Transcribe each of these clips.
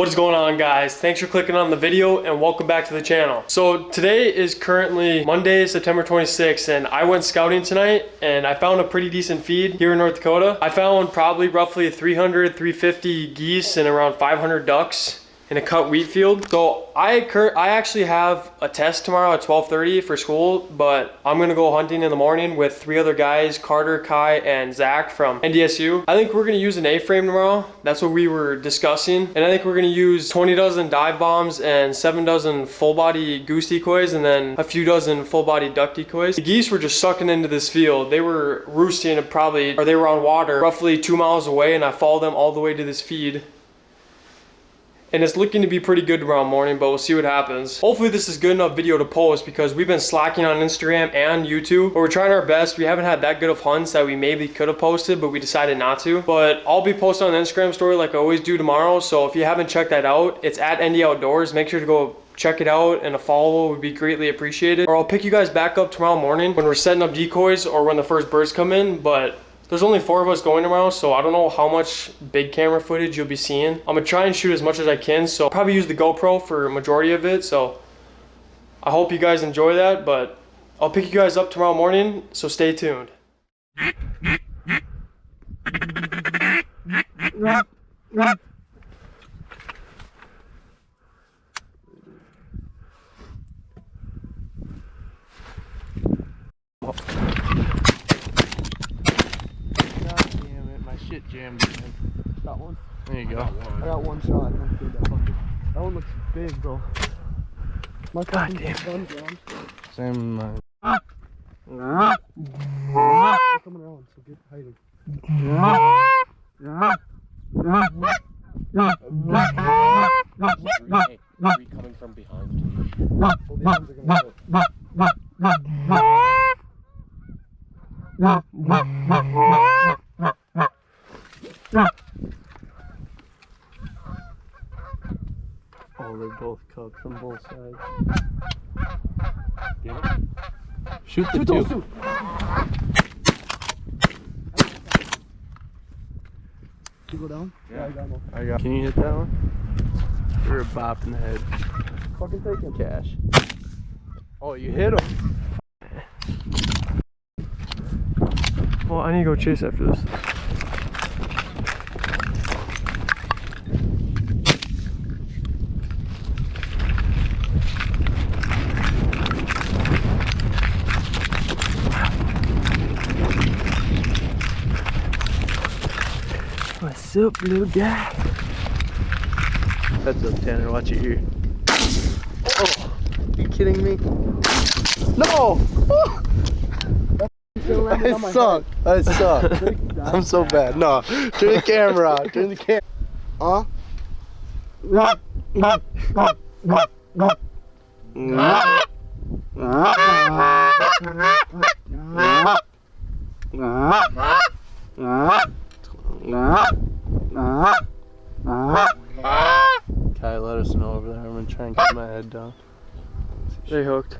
What is going on, guys? Thanks for clicking on the video and welcome back to the channel. So today is currently Monday, September 26th, and I went scouting tonight and I found a pretty decent feed here in North Dakota. I found probably roughly 300, 350 geese and around 500 ducks in a cut wheat field. So I actually have a test tomorrow at 12:30 for school, but I'm gonna go hunting in the morning with 3 other guys, Carter, Kai, and Zach from NDSU. I think we're gonna use an A-frame tomorrow. That's what we were discussing. And I think we're gonna use 20 dozen dive bombs and 7 dozen full body goose decoys and then a few dozen full body duck decoys. The geese were just sucking into this field. They were roosting they were on water roughly 2 miles away, and I followed them all the way to this feed. And it's looking to be pretty good tomorrow morning, but we'll see what happens. Hopefully this is good enough video to post because we've been slacking on Instagram and YouTube, but we're trying our best. We haven't had that good of hunts that we maybe could have posted, but we decided not to. But I'll be posting on the Instagram story like I always do tomorrow. So if you haven't checked that out, it's at ND Outdoors. Make sure to go check it out, and a follow would be greatly appreciated. Or I'll pick you guys back up tomorrow morning when we're setting up decoys or when the first birds come in. But there's only 4 of us going tomorrow, so I don't know how much big camera footage you'll be seeing. I'm gonna try and shoot as much as I can, so I'll probably use the GoPro for a majority of it, so I hope you guys enjoy that, but I'll pick you guys up tomorrow morning, so stay tuned. Shit jammed in. Got one. There you go. I got one shot. That one looks big, bro. My God damn. Same. They're coming around, so get hiding. Three coming from behind. Well, the others are gonna Oh, they're both cooked from both sides. Shoot the two. Shoot. You go down? Yeah, I got one. Can you hit that one? You're a bop in the head. Fucking take him. Cash. Oh, you hit him. Well, I need to go chase after this. What's up, little guy? Heads up, Tanner. Watch your ear. Oh, are you kidding me? No! I suck. I suck. I'm so bad. No, turn the camera out. Turn the camera. Huh? Kai, let us know over there. I'm gonna try and keep my head down. They hooked.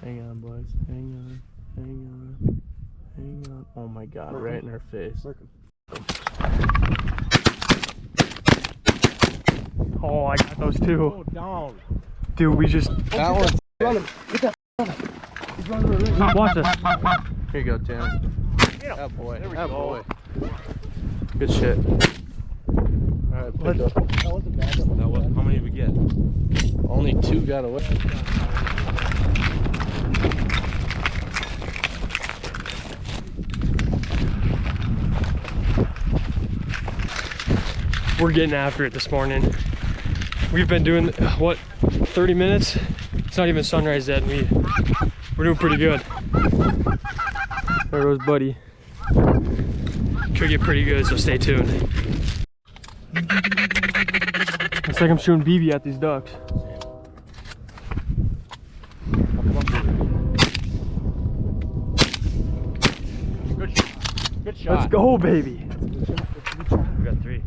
Hang on, boys. Hang on. Oh my God, right in our face. Oh, I got those too. Down. Dude, we just... That one. Run him. Get that. He's running. Watch this. Here you go, Tanner. That boy. That boy. Good shit. Alright, pick up. That wasn't bad. That was, how many did we get? Only 2 got away. We're getting after it this morning. We've been doing, what, 30 minutes? It's not even sunrise yet, and we're doing pretty good. There goes Buddy. Could get pretty good, so stay tuned. It's like I'm shooting BB at these ducks. Good shot. Let's go, baby. We got 3.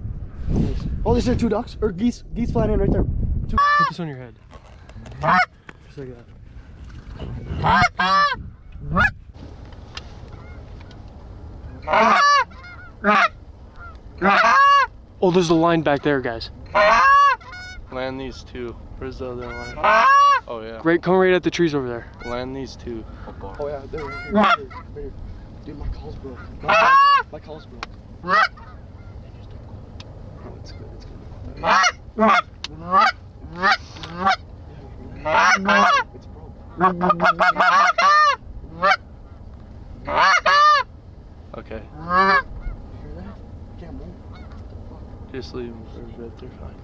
Oh, there's 2 ducks or geese flying in right there. 2. Put this on your head. Just like that. Oh, there's the line back there, guys. Land these two. Where's the other line? Oh yeah. Great, come right at the trees over there. Land these two. Oh yeah, they're right here. Right here, right here. Dude, my call's broke. My call's broke. Oh, it's good. It's good. It's broke. Okay. You hear that? Can't move. Just leave them for a bit. They're fine.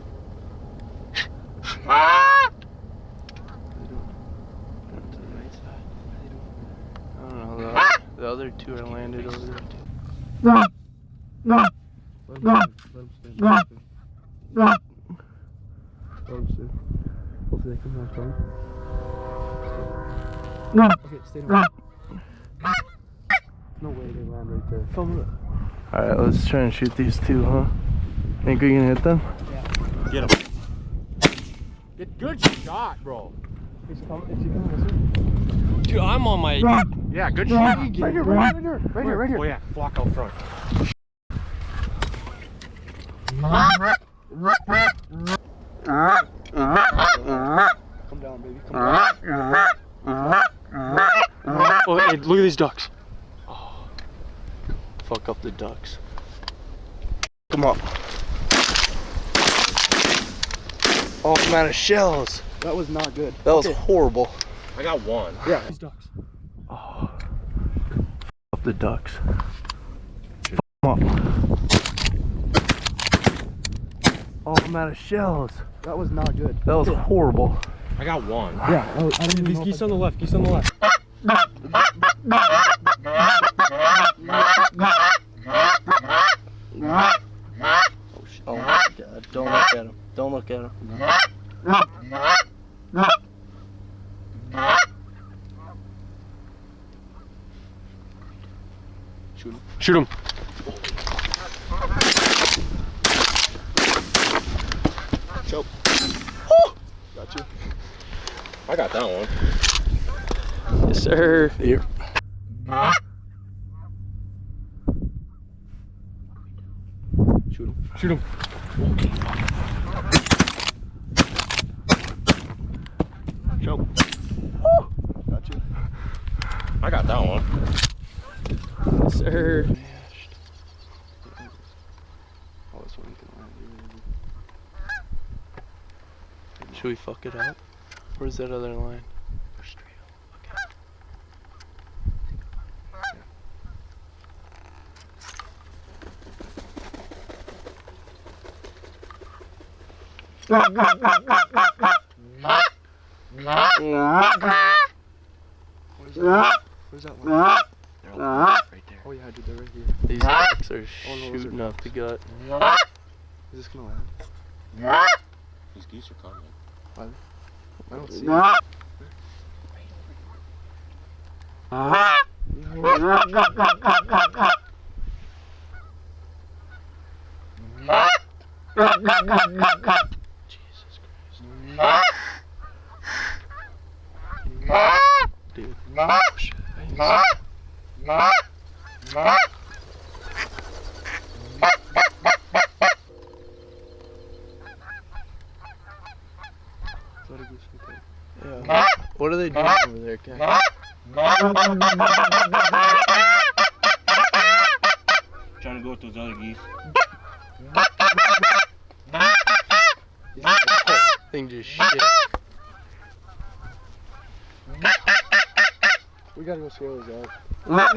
They're to the right side. I don't know. The other two are landed over there too. Let them stay. Hopefully they come back home. Okay, stay down. No way they land right there. Alright, let's try and shoot these two, huh? Think we can hit them? Get him. Good shot, bro. Is he coming this way? Dude, I'm on my... Yeah, good shot. Right here, right here, right here, right here. Oh yeah, flock out front. Come down, baby. Come down. Oh, hey, look at these ducks. Fuck up the ducks. Come on. Oh, I'm out of shells. That was not good. That was horrible. I got one. Yeah. These ducks. Oh. Fuck up the ducks. Fuck 'em up. Oh, I'm out of shells. That was not good. That was horrible. I got one. Yeah. I don't even These know geese on the left, geese on the left. Oh my god. Don't look at him. Don't look at him. Shoot him. Shoot him. Choke. Got you. I got that one. Yes, sir. Here. Shoot him. Shoot him. Choke. Got you. I got that one. Yes, sir. Oh, this one can land. Should we fuck it up? Where's that other line? Straight up. Okay. Where's that one? They're all right there. Oh yeah, dude, they're right here. These ducks are Oh, no, those are shooting up the gut. Is this gonna land? These geese are coming. I don't see it. Jesus Christ. Dude. Oh, shit. Yeah. What are they doing over there, guys? Trying to go with those other geese. Thing just shit. We gotta go scale those out. Well,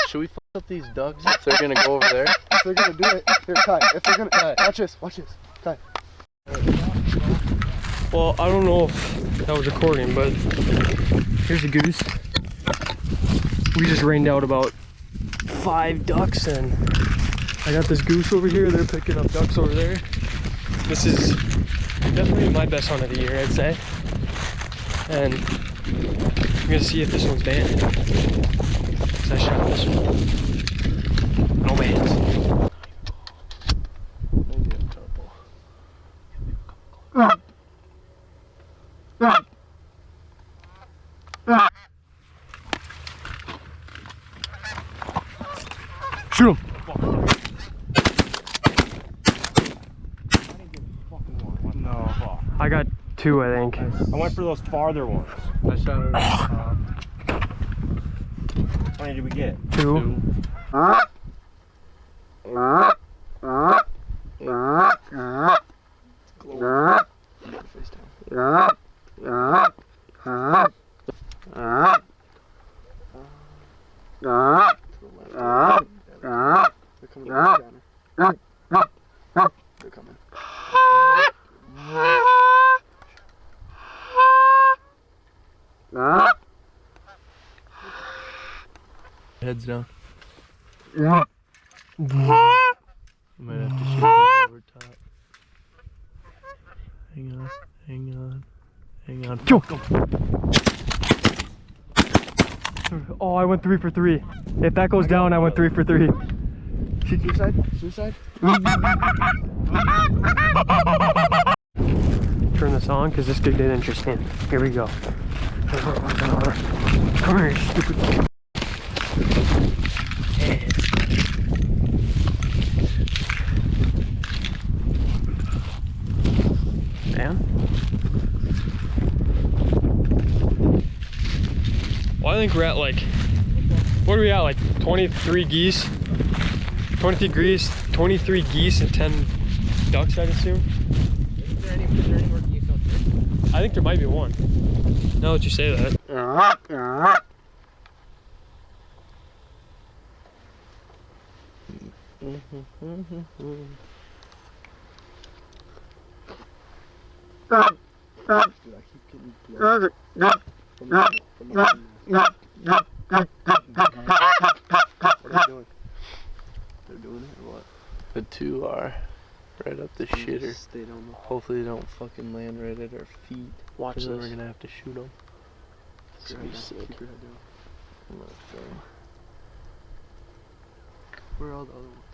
should we fuck up these ducks if they're gonna go over there? If they're gonna do it, here, Kai. If they're gonna, watch this, Kai. Well, I don't know if that was recording, but here's a goose. We just rained out about 5 ducks, and I got this goose over here. They're picking up ducks over there. This is definitely my best hunt of the year, I'd say. And I'm gonna see if this one's banned. Cause I shot this one. No bans. Maybe a couple. Shoot him. No. I got 2, I think. I went for those farther ones. I shot it. How many did we get? 2. They're coming. Heads down. Yeah. You might have to shoot these over top. Hang on, hang on, hang on. Go. Oh, I went 3 for 3. If that goes down, I went 3 for 3. Suicide? Suicide? Turn this on because this could get interesting. Here we go. Come here, you stupid. Man. Well, I think we're at like, what are we at? Like 23 geese? 23 geese and 10 ducks, I'd assume. Is there any more geese out there? I think there might be one. Now that you say that. Dude, I keep getting blood from the What are they doing? They're doing it or what? The 2 are right up the shitter. Stay down the Hopefully they don't fucking land right at our feet. Watch Then this. we're gonna have to shoot them. It's gonna be sick. Keep your head down. I'm gonna film. Where are all the other ones?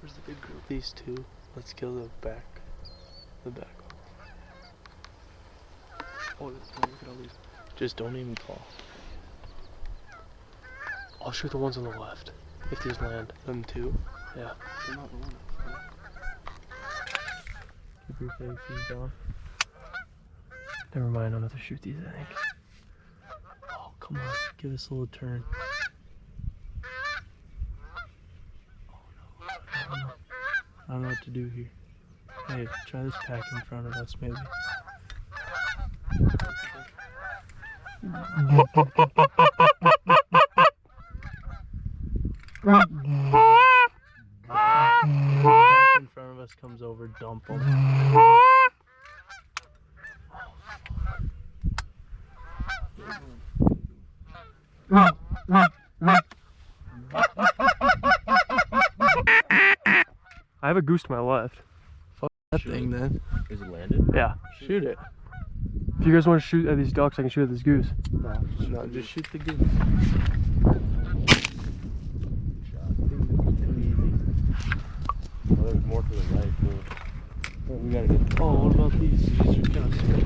Where's the big group? These 2. Let's kill the back. The back one. Oh, look at all these. Just don't even call. I'll shoot the ones on the left. If these land. Them 2. Yeah. They're not the one. Keep your faces down. Never mind, I'm gonna have to shoot these, I think. Oh, come on. Give us a little turn. I don't know what to do here. Hey, try this pack in front of us, maybe. Pack in front of us comes over, dump them. I have a goose to my left. Fuck that thing then. Is it landed? Yeah. Shoot it. If you guys want to shoot at these ducks, I can shoot at this goose. No, just shoot the goose. Oh, there's more to the right, too. Oh, we gotta get. Oh, what about these? These are kind of small.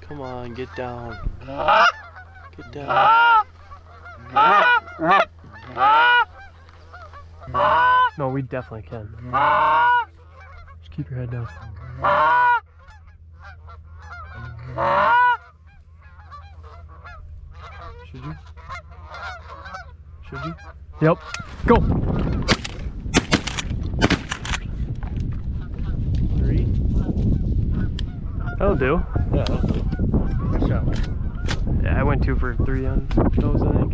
Come on, get down. Get down. No, we definitely can. Just keep your head down. Should you? Should you? Yep. Go. 3. That'll do. Yeah, good shot. Yeah, I went 2 for 3 on those, I think.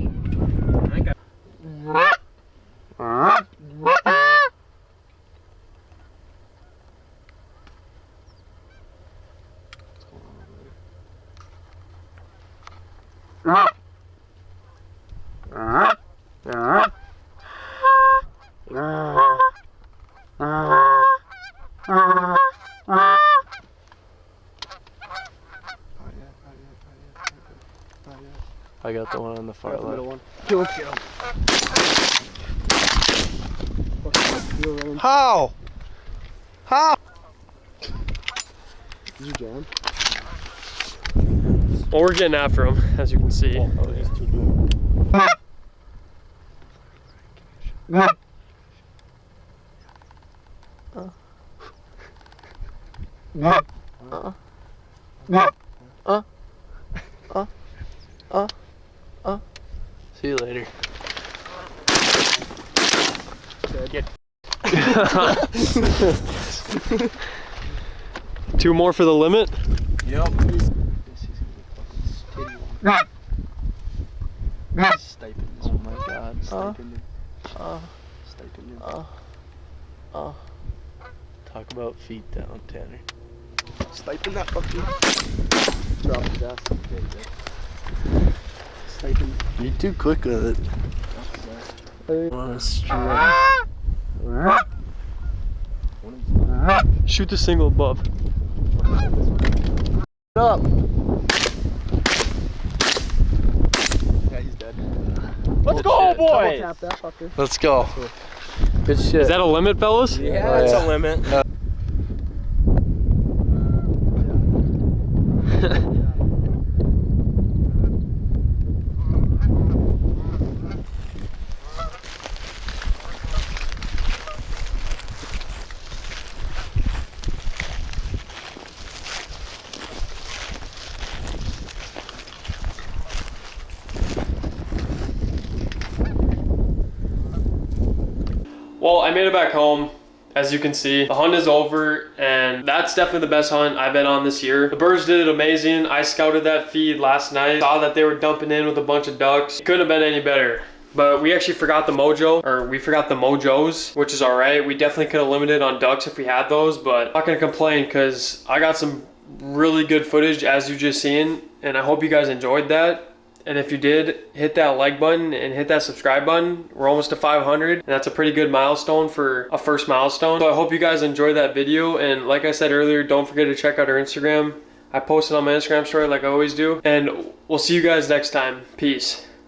I got the one on the far Got the middle left. one. Kill him. How? How? Did you jam? Well, we're getting after him, as you can see. Oh, he's too good. See you later. Two more for the limit. Yep. Stipend. Oh my god. Stipend. Stipend. Talk about feet down, Tanner. Stipend that fucker. Drop his ass. Stipend. You're too quick with it. Shoot the single above. Up. Yeah, he's dead. Let's go, boys! Tap that fucker. Let's go. Good shit. Is that a limit, fellas? Yeah, it's a limit. Well, I made it back home. As you can see, the hunt is over, and that's definitely the best hunt I've been on this year. The birds did it amazing. I scouted that feed last night, saw that they were dumping in with a bunch of ducks. It couldn't have been any better. But we actually forgot the mojo, or we forgot the mojos, which is all right. We definitely could have limited on ducks if we had those, but I'm not gonna complain because I got some really good footage, as you just seen, and I hope you guys enjoyed that. And if you did, hit that like button and hit that subscribe button. We're almost to 500, and that's a pretty good milestone for a first milestone. So I hope you guys enjoyed that video, and like I said earlier, don't forget to check out our Instagram. I posted on my Instagram story like I always do, and we'll see you guys next time. Peace.